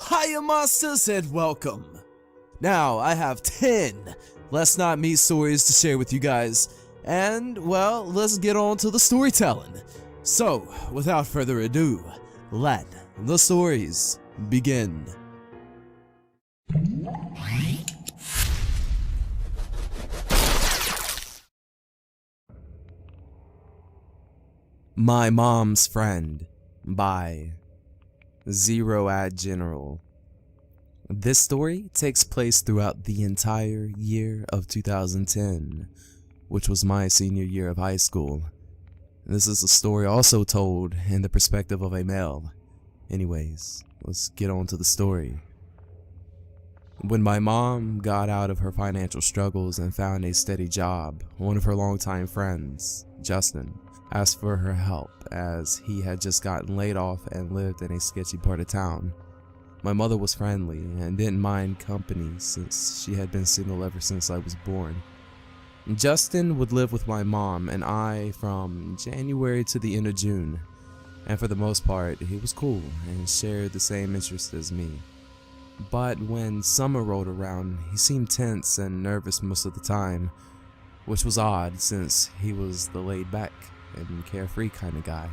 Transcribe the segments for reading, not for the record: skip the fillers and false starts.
Hiya Monstaz and welcome! Now, I have 10 Let's Not Meet stories to share with you guys, and, well, let's get on to the storytelling. So, without further ado, let the stories begin. My Mom's Friend by Zero Ad General. This story takes place throughout the entire year of 2010, which was my senior year of high school. This is a story also told in the perspective of a male. Anyways, let's get on to the story. When my mom got out of her financial struggles and found a steady job, one of her longtime friends, Justin, asked for her help as he had just gotten laid off and lived in a sketchy part of town. My mother was friendly and didn't mind company since she had been single ever since I was born. Justin would live with my mom and I from January to the end of June, and for the most part he was cool and shared the same interests as me. But when summer rolled around, he seemed tense and nervous most of the time, which was odd since he was the laid-back and carefree kind of guy.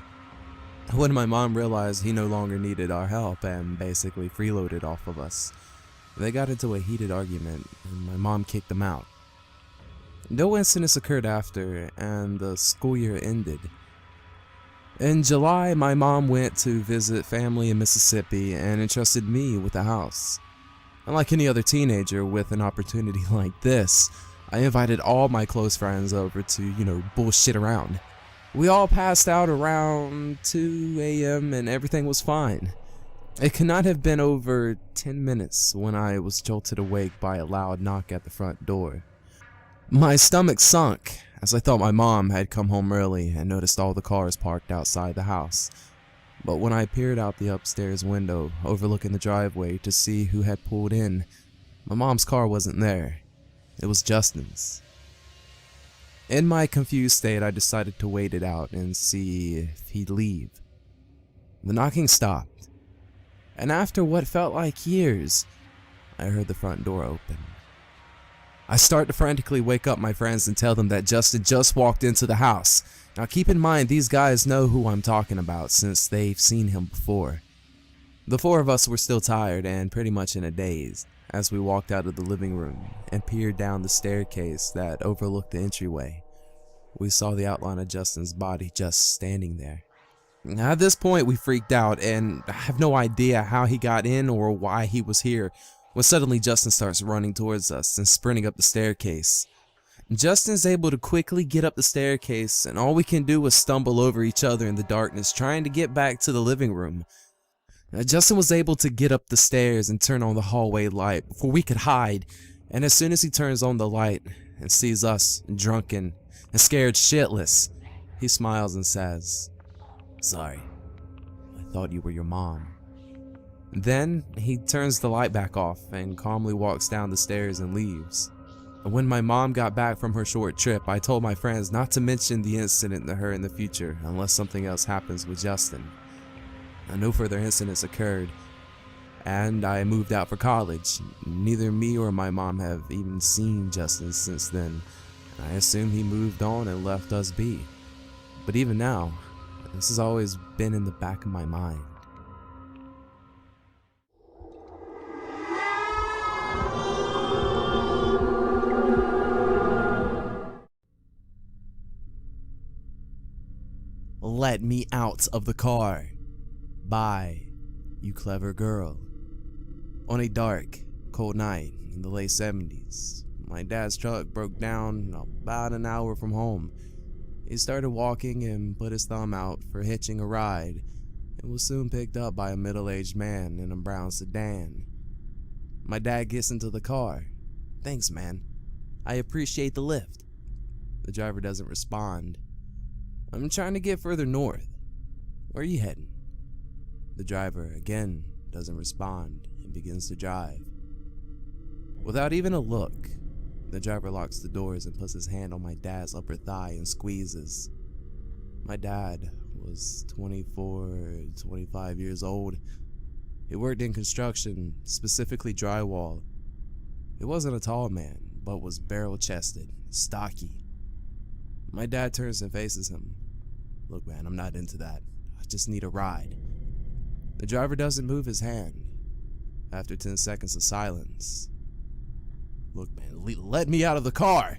When my mom realized he no longer needed our help and basically freeloaded off of us, they got into a heated argument and my mom kicked him out. No incidents occurred after, and the school year ended. In July, my mom went to visit family in Mississippi and entrusted me with the house. Unlike any other teenager with an opportunity like this, I invited all my close friends over to, bullshit around. We all passed out around 2 a.m. and everything was fine. It could not have been over 10 minutes when I was jolted awake by a loud knock at the front door. My stomach sunk as I thought my mom had come home early and noticed all the cars parked outside the house. But when I peered out the upstairs window overlooking the driveway to see who had pulled in, my mom's car wasn't there. It was Justin's. In my confused state, I decided to wait it out and see if he'd leave. The knocking stopped, and after what felt like years, I heard the front door open. I start to frantically wake up my friends and tell them that Justin just walked into the house. Now keep in mind, these guys know who I'm talking about since they've seen him before. The four of us were still tired and pretty much in a daze as we walked out of the living room and peered down the staircase that overlooked the entryway. We saw the outline of Justin's body just standing there. At this point, we freaked out, and I have no idea how he got in or why he was here, when suddenly Justin starts running towards us and sprinting up the staircase. Justin's able to quickly get up the staircase, and all we can do is stumble over each other in the darkness trying to get back to the living room. Justin was able to get up the stairs and turn on the hallway light before we could hide, and as soon as he turns on the light and sees us drunken and scared shitless, he smiles and says, "Sorry, I thought you were your mom." Then he turns the light back off and calmly walks down the stairs and leaves. When my mom got back from her short trip, I told my friends not to mention the incident to her in the future unless something else happens with Justin. No further incidents occurred, and I moved out for college. Neither me or my mom have even seen Justin since then. I assume he moved on and left us be. But even now, this has always been in the back of my mind. Let Me Out of the Car by You Clever Girl. On a dark, cold night in the late 70s, my dad's truck broke down about an hour from home. He started walking and put his thumb out for hitching a ride and was soon picked up by a middle-aged man in a brown sedan. My dad gets into the car. "Thanks, man. I appreciate the lift." The driver doesn't respond. "I'm trying to get further north. Where are you heading?" The driver again doesn't respond and begins to drive. Without even a look, the driver locks the doors and puts his hand on my dad's upper thigh and squeezes. My dad was 24, 25 years old. He worked in construction, specifically drywall. He wasn't a tall man, but was barrel-chested, stocky. My dad turns and faces him. "Look, man, I'm not into that. I just need a ride." The driver doesn't move his hand. After 10 seconds of silence, "Look, man, let me out of the car."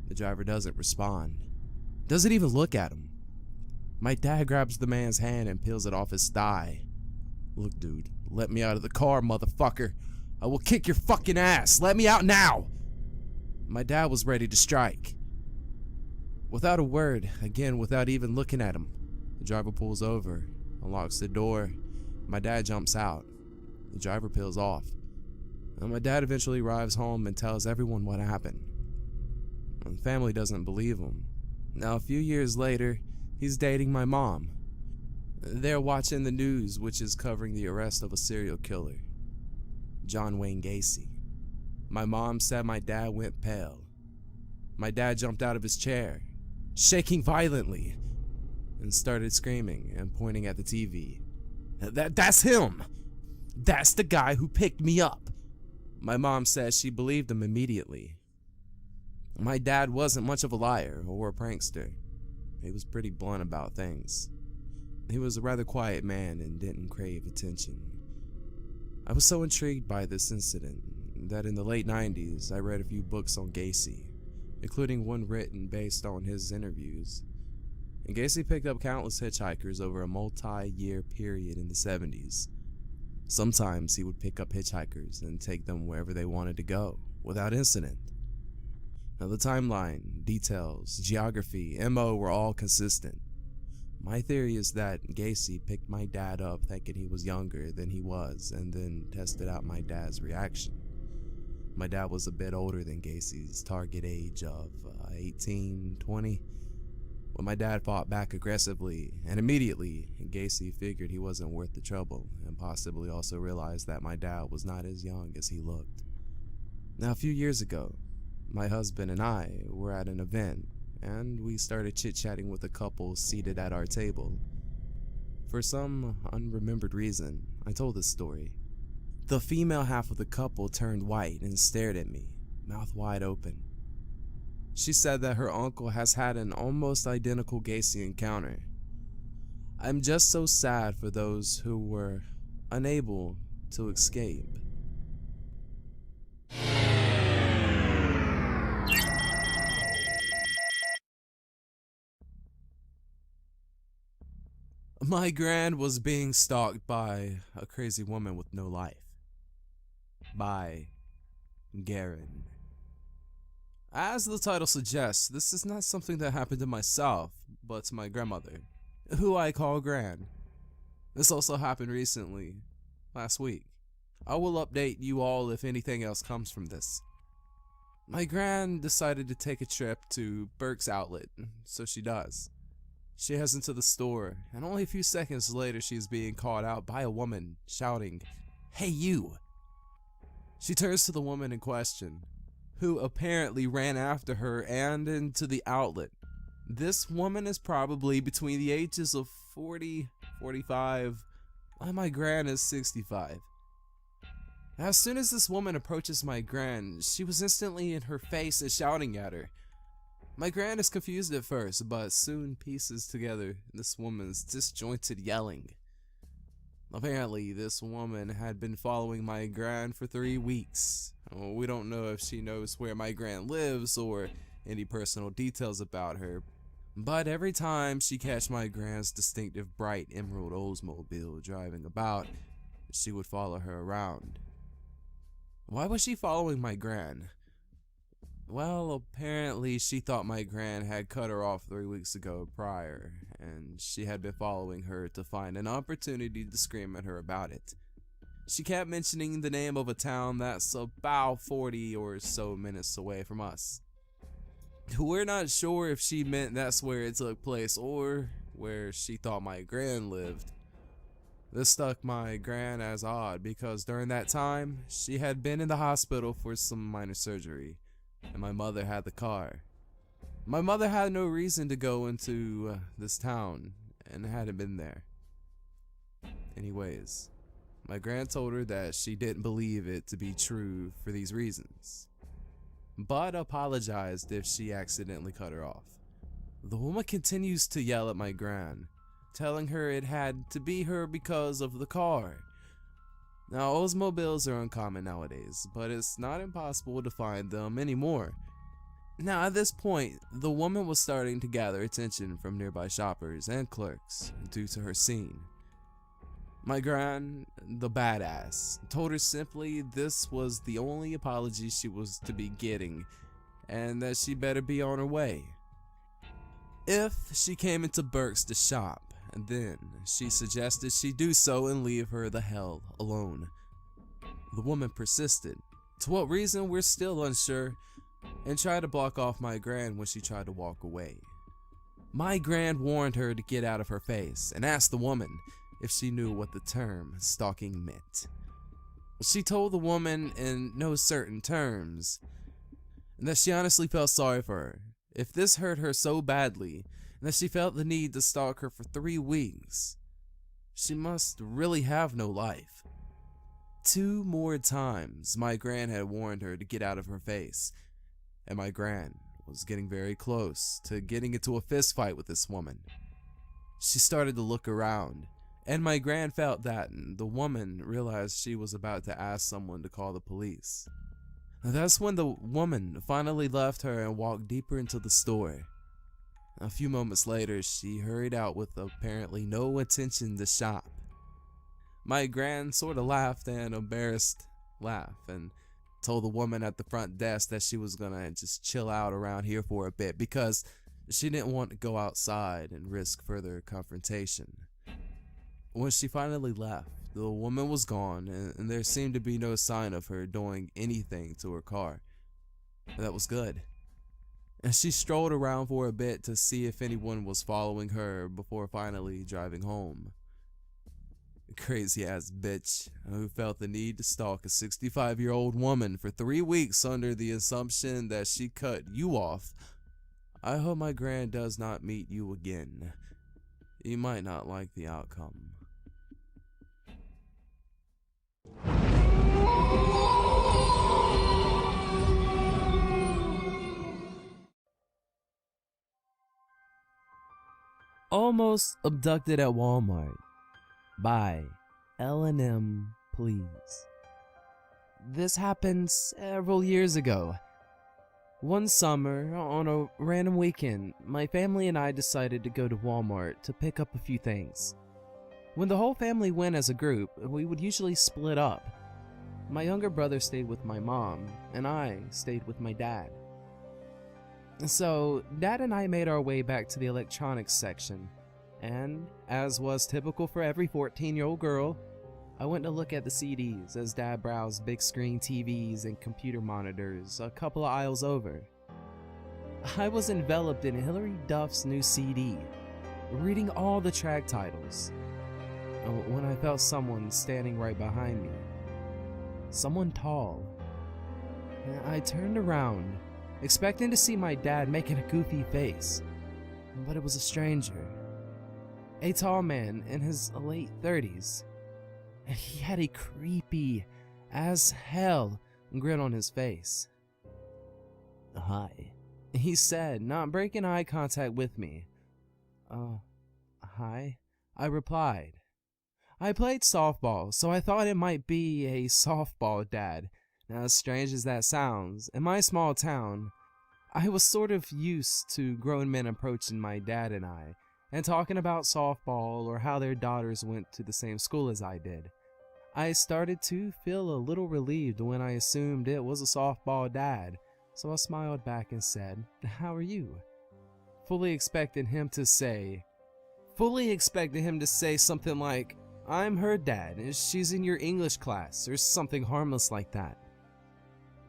The driver doesn't respond. Doesn't even look at him. My dad grabs the man's hand and peels it off his thigh. "Look, dude, let me out of the car, motherfucker. I will kick your fucking ass. Let me out now." My dad was ready to strike. Without a word, again without even looking at him, the driver pulls over, unlocks the door. My dad jumps out. The driver peels off. And my dad eventually arrives home and tells everyone what happened. The family doesn't believe him. Now, a few years later, he's dating my mom. They're watching the news, which is covering the arrest of a serial killer, John Wayne Gacy. My mom said my dad went pale. My dad jumped out of his chair, shaking violently, and started screaming and pointing at the TV. That's him! That's the guy who picked me up." My mom says she believed him immediately. My dad wasn't much of a liar or a prankster. He was pretty blunt about things. He was a rather quiet man and didn't crave attention. I was so intrigued by this incident that in the late 90s I read a few books on Gacy, including one written based on his interviews. And Gacy picked up countless hitchhikers over a multi-year period in the 70s. Sometimes he would pick up hitchhikers and take them wherever they wanted to go, without incident. Now the timeline, details, geography, MO were all consistent. My theory is that Gacy picked my dad up thinking he was younger than he was and then tested out my dad's reaction. My dad was a bit older than Gacy's target age of 18, 20. When my dad fought back aggressively, and immediately, Gacy figured he wasn't worth the trouble, and possibly also realized that my dad was not as young as he looked. Now, a few years ago, my husband and I were at an event, and we started chit-chatting with a couple seated at our table. For some unremembered reason, I told this story. The female half of the couple turned white and stared at me, mouth wide open. She said that her uncle has had an almost identical Gacy encounter. I'm just so sad for those who were unable to escape. My gran was being stalked by a crazy woman with no life. By Garen. As the title suggests, this is not something that happened to myself, but to my grandmother, who I call Gran. This also happened recently, last week. I will update you all if anything else comes from this. My Gran decided to take a trip to Burke's Outlet, so she does. She heads into the store, and only a few seconds later she is being called out by a woman, shouting, "Hey you!" She turns to the woman in question, who apparently ran after her and into the outlet. This woman is probably between the ages of 40, 45, while my gran is 65. As soon as this woman approaches my gran, she was instantly in her face and shouting at her. My gran is confused at first, but soon pieces together this woman's disjointed yelling. Apparently, this woman had been following my gran for 3 weeks. We don't know if she knows where my gran lives or any personal details about her, but every time she catch my gran's distinctive bright emerald Oldsmobile driving about, she would follow her around. Why was she following my gran? Well, apparently she thought my gran had cut her off 3 weeks ago prior, and she had been following her to find an opportunity to scream at her about it. She kept mentioning the name of a town that's about 40 or so minutes away from us. We're not sure if she meant that's where it took place or where she thought my gran lived. This struck my gran as odd because during that time, she had been in the hospital for some minor surgery, and my mother had the car. My mother had no reason to go into this town and hadn't been there. Anyways, My gran told her that she didn't believe it to be true for these reasons, but apologized if she accidentally cut her off. The woman continues to yell at my gran, telling her it had to be her because of the car. Now, Oldsmobiles are uncommon nowadays, but it's not impossible to find them anymore. Now, at this point, the woman was starting to gather attention from nearby shoppers and clerks due to her scene. My gran, the badass, told her simply this was the only apology she was to be getting and that she better be on her way. If she came into Burke's to shop, then she suggested she do so and leave her the hell alone. The woman persisted, to what reason we're still unsure, and tried to block off my gran when she tried to walk away. My gran warned her to get out of her face and asked the woman if she knew what the term stalking meant. She told the woman in no certain terms that she honestly felt sorry for her if this hurt her so badly, and that she felt the need to stalk her for 3 weeks. She must really have no life. 2 more times my gran had warned her to get out of her face, and my gran was getting very close to getting into a fist fight with this woman. She started to look around, and my gran felt that the woman realized she was about to ask someone to call the police. That's when the woman finally left her and walked deeper into the store. A few moments later, she hurried out with apparently no intention to shop. My gran sort of laughed an embarrassed laugh and told the woman at the front desk that she was gonna just chill out around here for a bit because she didn't want to go outside and risk further confrontation. When she finally left, the woman was gone, and there seemed to be no sign of her doing anything to her car. That was good. And she strolled around for a bit to see if anyone was following her before finally driving home. Crazy ass bitch who felt the need to stalk a 65-year-old woman for 3 weeks under the assumption that she cut you off. I hope my gran does not meet you again. You might not like the outcome. Almost Abducted at Walmart by L&M Please. This happened several years ago. One summer, on a random weekend, my family and I decided to go to Walmart to pick up a few things. When the whole family went as a group, we would usually split up. My younger brother stayed with my mom, and I stayed with my dad. So, Dad and I made our way back to the electronics section, and, as was typical for every 14-year-old girl, I went to look at the CDs as Dad browsed big screen TVs and computer monitors a couple of aisles over. I was enveloped in Hilary Duff's new CD, reading all the track titles, when I felt someone standing right behind me. Someone tall. I turned around, expecting to see my dad making a goofy face, but it was a stranger. A tall man in his late 30s. And he had a creepy as hell grin on his face. "Hi," he said, not breaking eye contact with me. Hi," I replied. I played softball, so I thought it might be a softball dad. Now, as strange as that sounds, in my small town, I was sort of used to grown men approaching my dad and I, and talking about softball or how their daughters went to the same school as I did. I started to feel a little relieved when I assumed it was a softball dad, so I smiled back and said, "How are you?" Fully expecting him to say something like, "I'm her dad, and she's in your English class," or something harmless like that.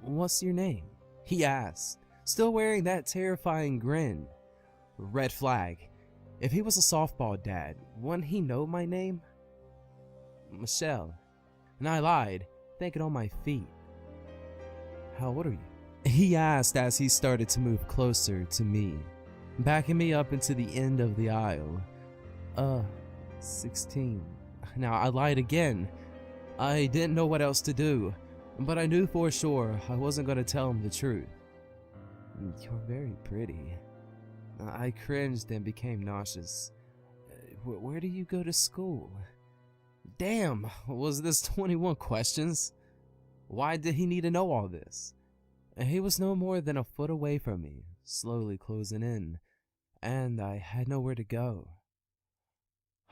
"What's your name?" he asked, still wearing that terrifying grin. Red flag. If he was a softball dad, wouldn't he know my name? "Michelle." And I lied, thinking on my feet. "How old are you?" he asked as he started to move closer to me, backing me up into the end of the aisle. 16. Now I lied again, I didn't know what else to do, but I knew for sure I wasn't going to tell him the truth. "You're very pretty." I cringed and became nauseous. Where do you go to school?" Damn, was this 21 questions? Why did he need to know all this? He was no more than a foot away from me, slowly closing in, and I had nowhere to go.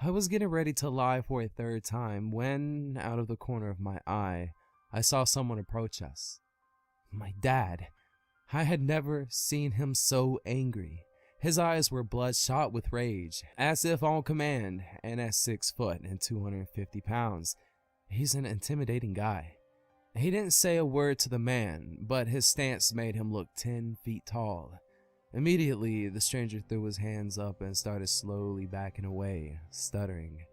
I was getting ready to lie for a third time when, out of the corner of my eye, I saw someone approach us. My dad. I had never seen him so angry. His eyes were bloodshot with rage, as if on command, and at 6 foot and 250 pounds, he's an intimidating guy. He didn't say a word to the man, but his stance made him look 10 feet tall. Immediately, the stranger threw his hands up and started slowly backing away, stuttering.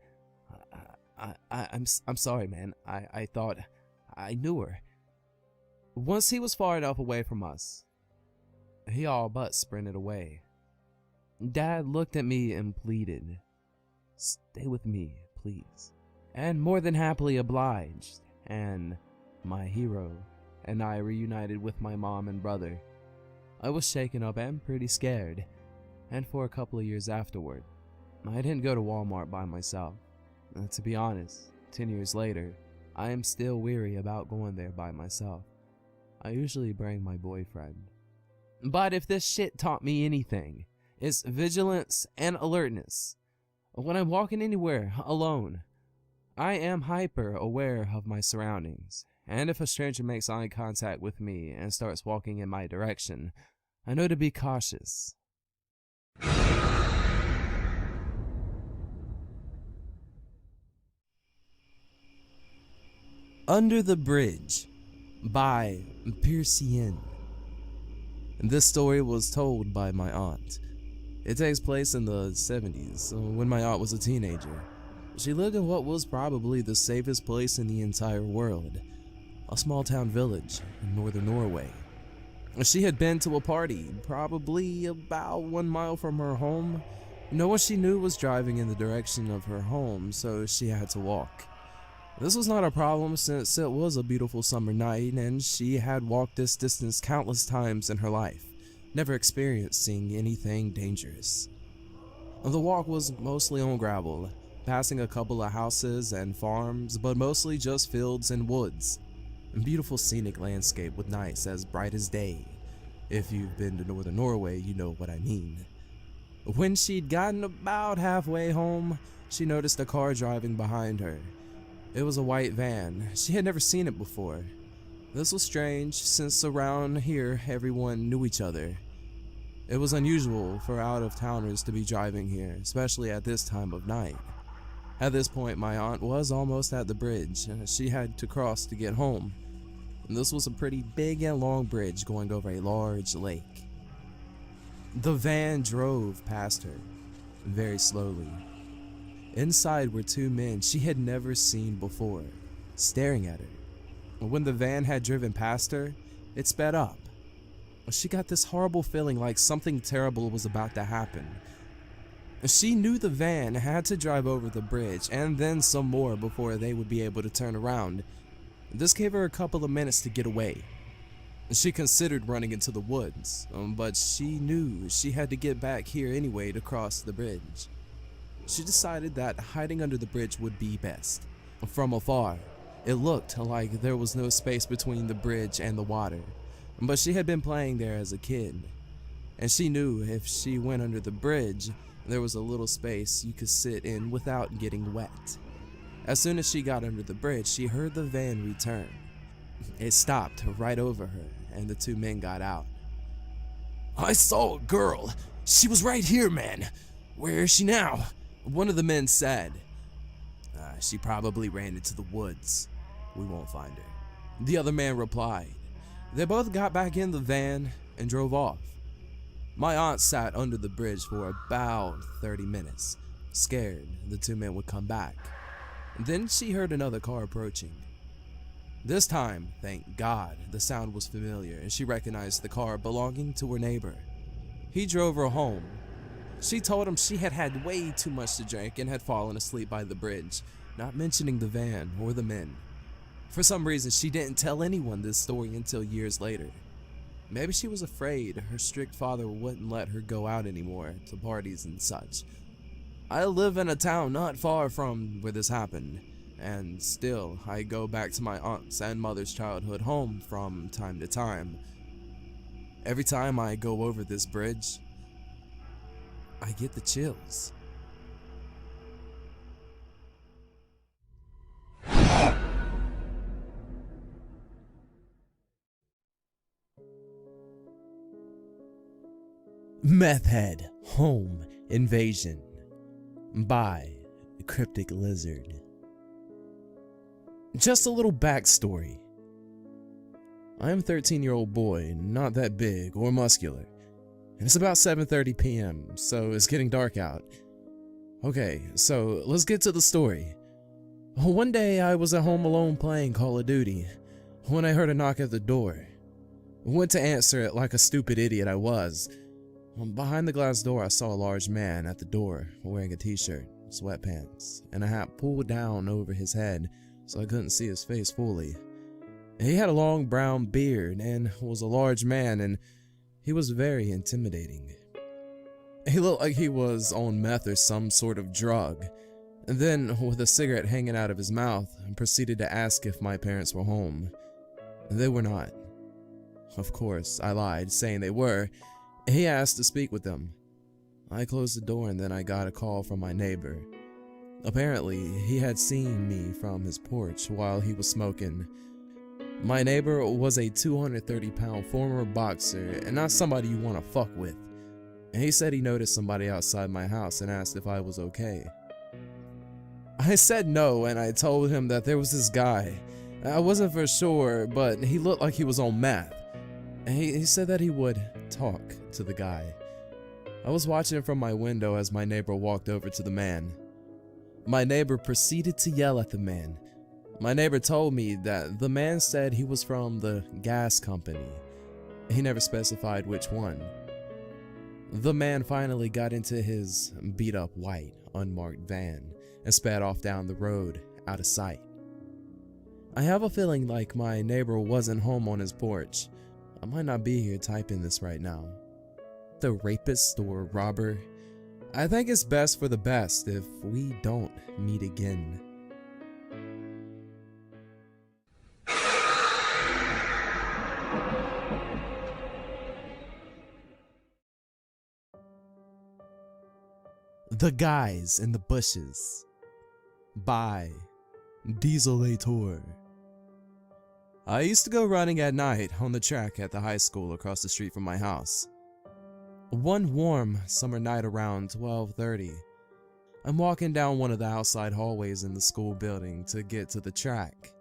I'm sorry, man. I thought I knew her." Once he was far enough away from us, he all but sprinted away. Dad looked at me and pleaded, "Stay with me, please." And more than happily obliged, and my hero and I reunited with my mom and brother. I was shaken up and pretty scared, and for a couple of years afterward, I didn't go to Walmart by myself. To be honest, 10 years later, I am still weary about going there by myself. I usually bring my boyfriend. But if this shit taught me anything, it's vigilance and alertness. When I'm walking anywhere alone, I am hyper aware of my surroundings, and if a stranger makes eye contact with me and starts walking in my direction, I know to be cautious. Under the Bridge by Piercien. This story was told by my aunt. It takes place in the 70s, when my aunt was a teenager. She lived in what was probably the safest place in the entire world, a small town village in northern Norway. She had been to a party, probably about 1 mile from her home. No one she knew was driving in the direction of her home, so she had to walk. This was not a problem since it was a beautiful summer night and she had walked this distance countless times in her life, never experiencing anything dangerous. The walk was mostly on gravel, passing a couple of houses and farms, but mostly just fields and woods. A beautiful scenic landscape with nights as bright as day. If you've been to northern Norway, you know what I mean. When she'd gotten about halfway home, she noticed a car driving behind her. It was a white van. She had never seen it before. This was strange, since around here everyone knew each other. It was unusual for out-of-towners to be driving here, especially at this time of night. At this point, my aunt was almost at the bridge. She had to cross to get home. This was a pretty big and long bridge going over a large lake. The van drove past her, very slowly. Inside were 2 men she had never seen before, staring at her. When the van had driven past her, it sped up. She got this horrible feeling like something terrible was about to happen. She knew the van had to drive over the bridge and then some more before they would be able to turn around. This gave her a couple of minutes to get away. She considered running into the woods, but she knew she had to get back here anyway to cross the bridge. She decided that hiding under the bridge would be best. From afar, it looked like there was no space between the bridge and the water, but she had been playing there as a kid, and she knew if she went under the bridge, there was a little space you could sit in without getting wet. As soon as she got under the bridge, she heard the van return. It stopped right over her, and the 2 men got out. "I saw a girl. She was right here, man. Where is she now?" One of the men said. She probably ran into the woods. We won't find her." The other man replied. They both got back in the van and drove off. My aunt sat under the bridge for about 30 minutes, scared the 2 men would come back. Then she heard another car approaching. This time, thank God, the sound was familiar and she recognized the car belonging to her neighbor. He drove her home. She told him she had had way too much to drink and had fallen asleep by the bridge, not mentioning the van or the men. For some reason, she didn't tell anyone this story until years later. Maybe she was afraid her strict father wouldn't let her go out anymore to parties and such. I live in a town not far from where this happened, and still I go back to my aunt's and mother's childhood home from time to time. Every time I go over this bridge, I get the chills. Meth Head Home Invasion by Cryptic Lizard. Just a little backstory. I am a 13-year-old boy, not that big or muscular, and it's about 7:30 p.m., so it's getting dark out. Okay, so let's get to the story. One day I was at home alone playing Call of Duty when I heard a knock at the door. Went to answer it like a stupid idiot I was. Behind the glass door, I saw a large man at the door wearing a t-shirt, sweatpants, and a hat pulled down over his head so I couldn't see his face fully. He had a long brown beard and was a large man, and he was very intimidating. He looked like he was on meth or some sort of drug, and then, with a cigarette hanging out of his mouth, proceeded to ask if my parents were home. They were not. Of course, I lied, saying they were. He asked to speak with them. I closed the door and then I got a call from my neighbor. Apparently, he had seen me from his porch while he was smoking. My neighbor was a 230-pound former boxer and not somebody you want to fuck with. And he said he noticed somebody outside my house and asked if I was okay. I said no, and I told him that there was this guy. I wasn't for sure, but he looked like he was on meth. And he said that he would talk to the guy. I was watching from my window as my neighbor walked over to the man. My neighbor proceeded to yell at the man. My neighbor told me that the man said he was from the gas company. He never specified which one. The man finally got into his beat-up white, unmarked van and sped off down the road, out of sight. I have a feeling like my neighbor wasn't home on his porch. I might not be here typing this right now. The rapist or robber? I think it's best for the best if we don't meet again. The Guys in the Bushes by Dieselator. I used to go running at night on the track at the high school across the street from my house. One warm summer night around 12:30, I'm walking down one of the outside hallways in the school building to get to the track.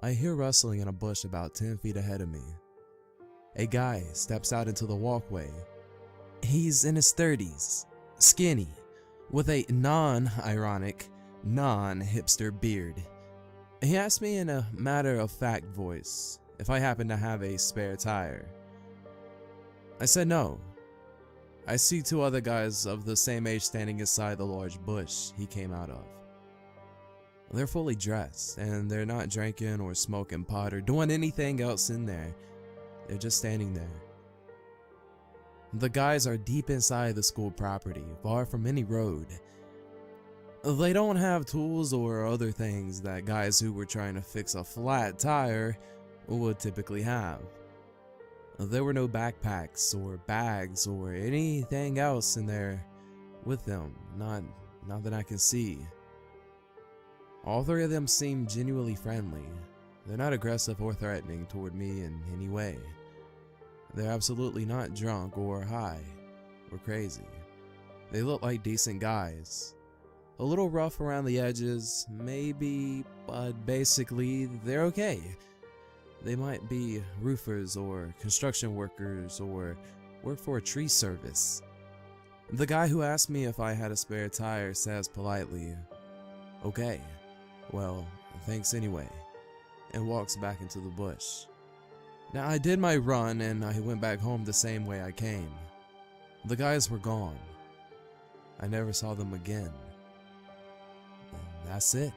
I hear rustling in a bush about 10 feet ahead of me. A guy steps out into the walkway. He's in his 30s, skinny, with a non-ironic, non-hipster beard. He asked me in a matter-of-fact voice if I happened to have a spare tire. I said no. I see two other guys of the same age standing inside the large bush he came out of. They're fully dressed, and they're not drinking or smoking pot or doing anything else in there. They're just standing there. The guys are deep inside the school property, far from any road. They don't have tools or other things that guys who were trying to fix a flat tire would typically have. There were no backpacks or bags or anything else in there with them, not that I can see. All three of them seem genuinely friendly. They're not aggressive or threatening toward me in any way. They're absolutely not drunk or high or crazy. They look like decent guys. A little rough around the edges, maybe, but basically they're okay. They might be roofers or construction workers or work for a tree service. The guy who asked me if I had a spare tire says politely, "Okay, well, thanks anyway," and walks back into the bush. Now, I did my run and I went back home the same way I came. The guys were gone. I never saw them again. And that's it.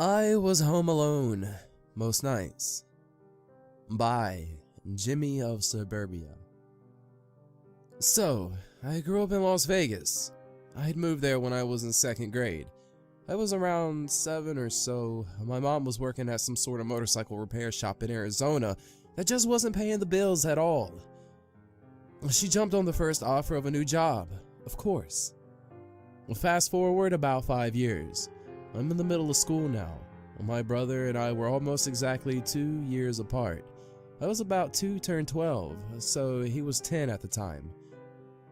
I was home alone most nights by Jimmy of Suburbia. So, I grew up in Las Vegas. I had moved there when I was in 2nd grade. I was around 7 or so. My mom was working at some sort of motorcycle repair shop in Arizona that just wasn't paying the bills at all. She jumped on the first offer of a new job, of course. Fast forward about 5 years. I'm in the middle of school now. My brother and I were almost exactly 2 years apart. I was about 2 turned 12, so he was 10 at the time.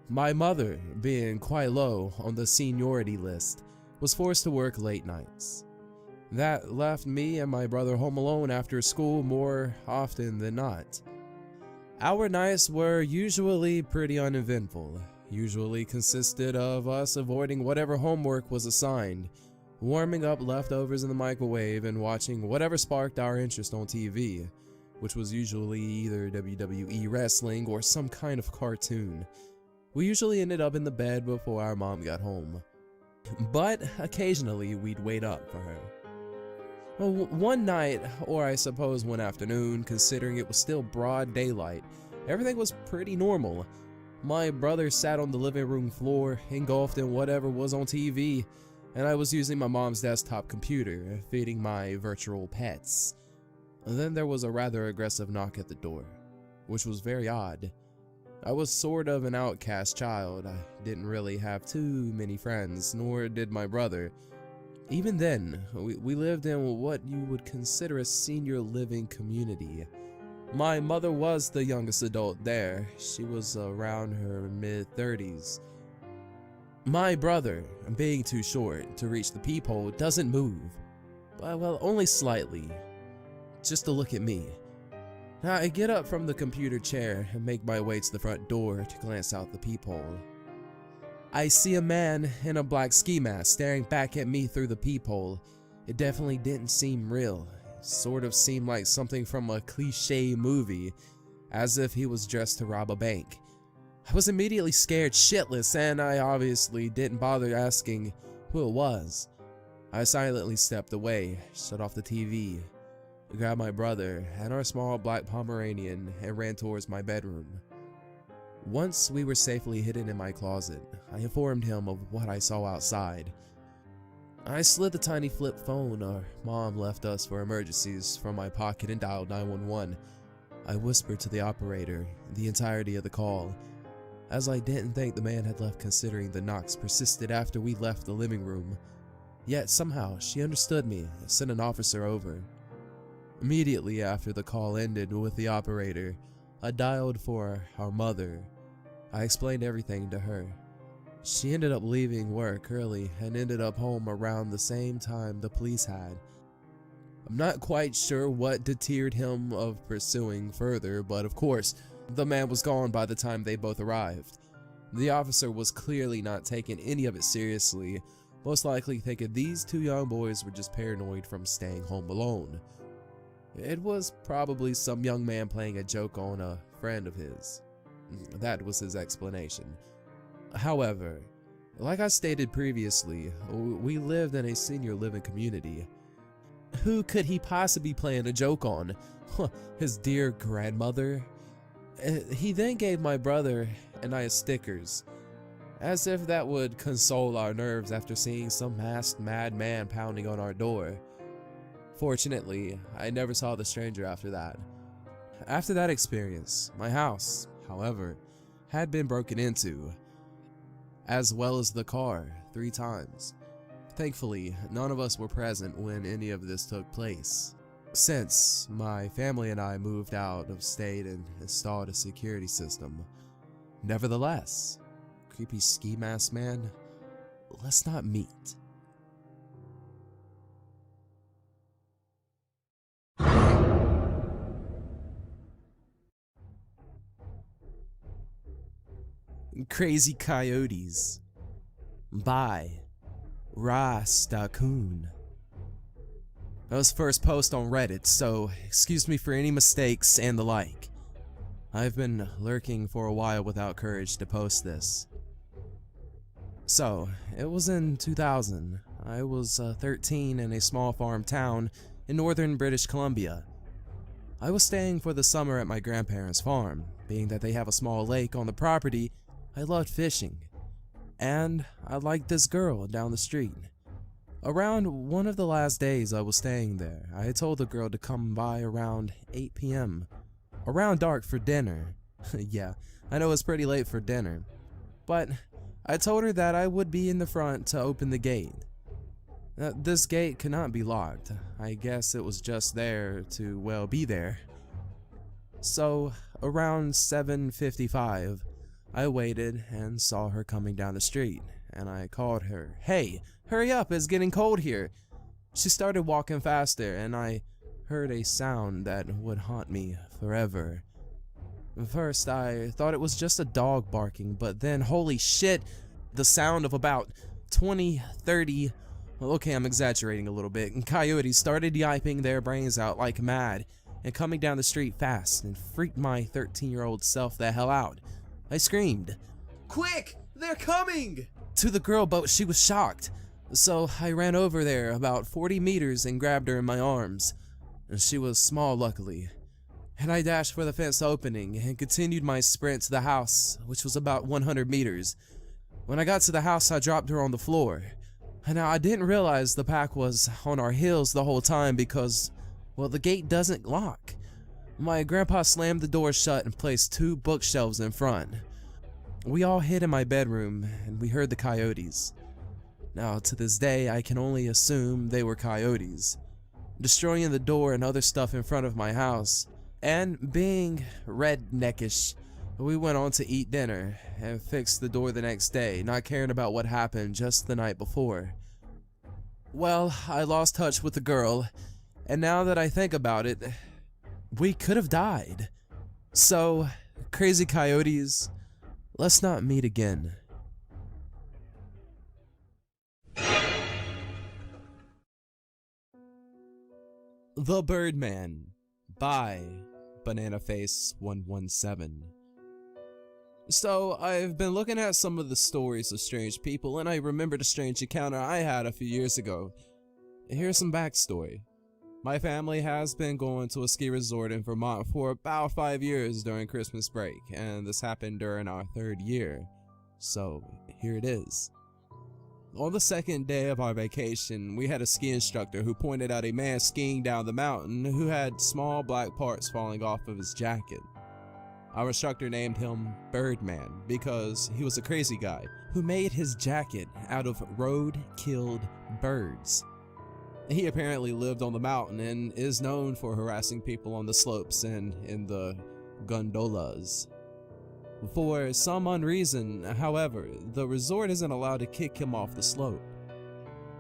My mother, being quite low on the seniority list, was forced to work late nights. That left me and my brother home alone after school more often than not. Our nights were usually pretty uneventful, usually consisted of us avoiding whatever homework was assigned, warming up leftovers in the microwave, and watching whatever sparked our interest on TV, which was usually either WWE wrestling or some kind of cartoon. We usually ended up in the bed before our mom got home, but occasionally we'd wait up for her. Well, one night, or I suppose one afternoon, considering it was still broad daylight, everything was pretty normal. My brother sat on the living room floor, engulfed in whatever was on TV, and I was using my mom's desktop computer, feeding my virtual pets. Then there was a rather aggressive knock at the door, which was very odd. I was sort of an outcast child. I didn't really have too many friends, nor did my brother. Even then, we lived in what you would consider a senior living community. My mother was the youngest adult there. She was around her mid-30s. My brother, being too short to reach the peephole, doesn't move. Well, only slightly. Just to look at me. I get up from the computer chair and make my way to the front door to glance out the peephole. I see a man in a black ski mask staring back at me through the peephole. It definitely didn't seem real. It sort of seemed like something from a cliche movie, as if he was dressed to rob a bank. I was immediately scared shitless, and I obviously didn't bother asking who it was. I silently stepped away, shut off the TV, grabbed my brother and our small black Pomeranian, and ran towards my bedroom. Once we were safely hidden in my closet, I informed him of what I saw outside. I slid the tiny flip phone our mom left us for emergencies from my pocket and dialed 911. I whispered to the operator the entirety of the call, as I didn't think the man had left, considering the knocks persisted after we left the living room. Yet somehow she understood me and sent an officer over. Immediately after the call ended with the operator, I dialed for our mother. I explained everything to her. She ended up leaving work early and ended up home around the same time the police had. I'm not quite sure what deterred him of pursuing further, but of course, the man was gone by the time they both arrived. The officer was clearly not taking any of it seriously, most likely thinking these two young boys were just paranoid from staying home alone. It was probably some young man playing a joke on a friend of his. That was his explanation. However, like I stated previously, we lived in a senior living community. Who could he possibly be playing a joke on? His dear grandmother? He then gave my brother and I stickers, as if that would console our nerves after seeing some masked madman pounding on our door. Fortunately, I never saw the stranger after that. After that experience, my house, however, had been broken into, as well as the car 3 times. Thankfully, none of us were present when any of this took place, since my family and I moved out of state and installed a security system. Nevertheless, creepy ski mask man, let's not meet. Crazy Coyotes by Rastakun. That was first post on Reddit, so excuse me for any mistakes and the like. I've been lurking for a while without courage to post this. So, it was in 2000. I was 13 in a small farm town in northern British Columbia. I was staying for the summer at my grandparents' farm. Being that they have a small lake on the property, I loved fishing. And I liked this girl down the street. Around one of the last days I was staying there, I had told the girl to come by around 8 p.m. Around dark for dinner. Yeah, I know it's pretty late for dinner. But I told her that I would be in the front to open the gate. This gate could not be locked. I guess it was just there to, well, be there. So, around 7:55, I waited and saw her coming down the street, and I called her, "Hey, hurry up, it's getting cold here." She started walking faster, and I heard a sound that would haunt me forever. First, I thought it was just a dog barking, but then, holy shit, the sound of about 20, 30, well, okay, I'm exaggerating a little bit, and coyotes started yiping their brains out like mad and coming down the street fast and freaked my 13-year-old self the hell out. I screamed, "Quick, they're coming!" to the girl, but she was shocked. So I ran over there about 40 meters and grabbed her in my arms. And she was small, luckily. And I dashed for the fence opening and continued my sprint to the house, which was about 100 meters. When I got to the house, I dropped her on the floor. And now I didn't realize the pack was on our heels the whole time because, well, the gate doesn't lock. My grandpa slammed the door shut and placed 2 bookshelves in front. We all hid in my bedroom and we heard the coyotes. Now, to this day, I can only assume they were coyotes, destroying the door and other stuff in front of my house. And being redneckish, we went on to eat dinner and fixed the door the next day, not caring about what happened just the night before. Well, I lost touch with the girl, and now that I think about it, we could have died. So, crazy coyotes, let's not meet again. The Birdman by BananaFace117. So, I've been looking at some of the stories of strange people, and I remembered a strange encounter I had a few years ago. Here's some backstory. My family has been going to a ski resort in Vermont for about 5 years during Christmas break, and this happened during our 3rd year. So, here it is. On the 2nd day of our vacation, we had a ski instructor who pointed out a man skiing down the mountain who had small black parts falling off of his jacket. Our instructor named him Birdman because he was a crazy guy who made his jacket out of road-killed birds. He apparently lived on the mountain and is known for harassing people on the slopes and in the gondolas. For some unreason, however, the resort isn't allowed to kick him off the slope.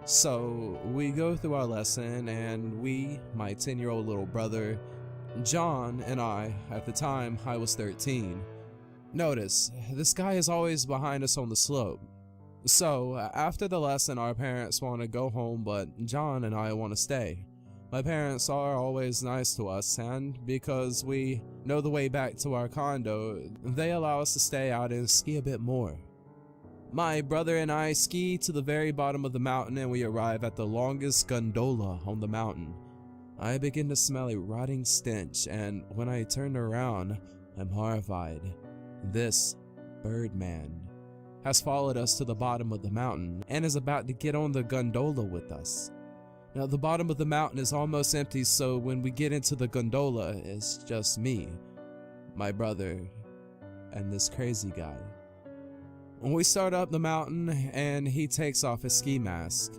So we go through our lesson and we, my 10-year-old little brother, John, and I, at the time I was 13. Notice, this guy is always behind us on the slope. So, after the lesson, our parents want to go home, but John and I want to stay. My parents are always nice to us, and because we know the way back to our condo, they allow us to stay out and ski a bit more. My brother and I ski to the very bottom of the mountain and we arrive at the longest gondola on the mountain. I begin to smell a rotting stench, and when I turn around, I'm horrified. This Birdman has followed us to the bottom of the mountain and is about to get on the gondola with us. Now, the bottom of the mountain is almost empty, so when we get into the gondola, it's just me, my brother, and this crazy guy. When we start up the mountain and he takes off his ski mask.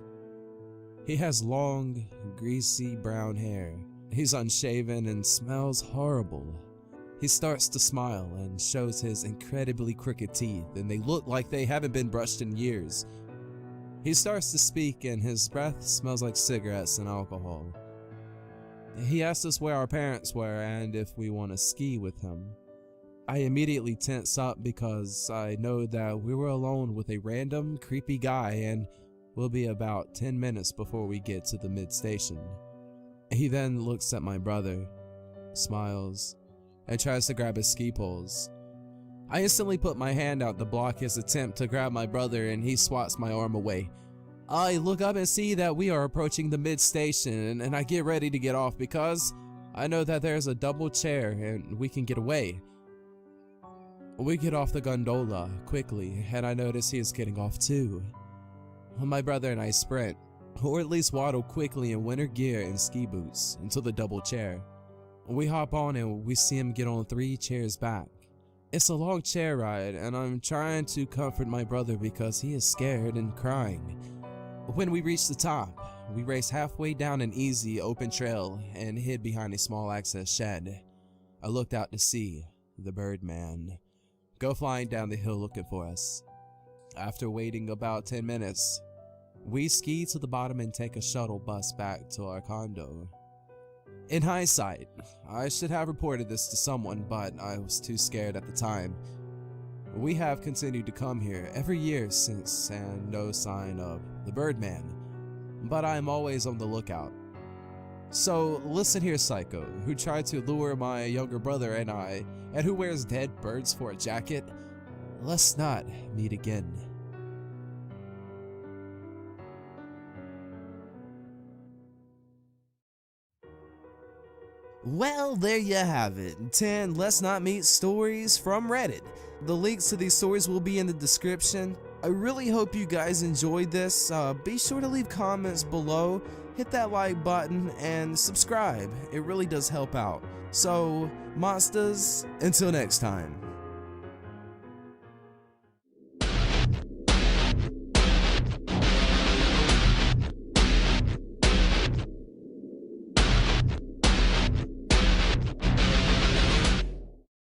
He has long, greasy brown hair. He's unshaven and smells horrible. He starts to smile and shows his incredibly crooked teeth, and they look like they haven't been brushed in years. He starts to speak and his breath smells like cigarettes and alcohol. He asks us where our parents were and if we want to ski with him. I immediately tense up because I know that we were alone with a random, creepy guy and we'll be about 10 minutes before we get to the mid-station. He then looks at my brother, smiles, and tries to grab his ski poles. I instantly put my hand out to block his attempt to grab my brother and he swats my arm away. I look up and see that we are approaching the mid-station, and I get ready to get off because I know that there's a double chair and we can get away. We get off the gondola quickly, and I notice he is getting off too. My brother and I sprint, or at least waddle quickly in winter gear and ski boots, into the double chair. We hop on and we see him get on 3 chairs back. It's a long chair ride, and I'm trying to comfort my brother because he is scared and crying. When we reach the top, we race halfway down an easy open trail and hid behind a small access shed. I looked out to see the Birdman go flying down the hill looking for us. After waiting about 10 minutes, we ski to the bottom and take a shuttle bus back to our condo. In hindsight, I should have reported this to someone, but I was too scared at the time. We have continued to come here every year since, and no sign of the Birdman, but I am always on the lookout. So listen here, psycho, who tried to lure my younger brother and I, and who wears dead birds for a jacket, let's not meet again. Well, there you have it, 10 Let's Not Meet stories from Reddit. The links to these stories will be in the description. I really hope you guys enjoyed this. Be sure to leave comments below, hit that like button, and subscribe. It really does help out. So, monsters, until next time.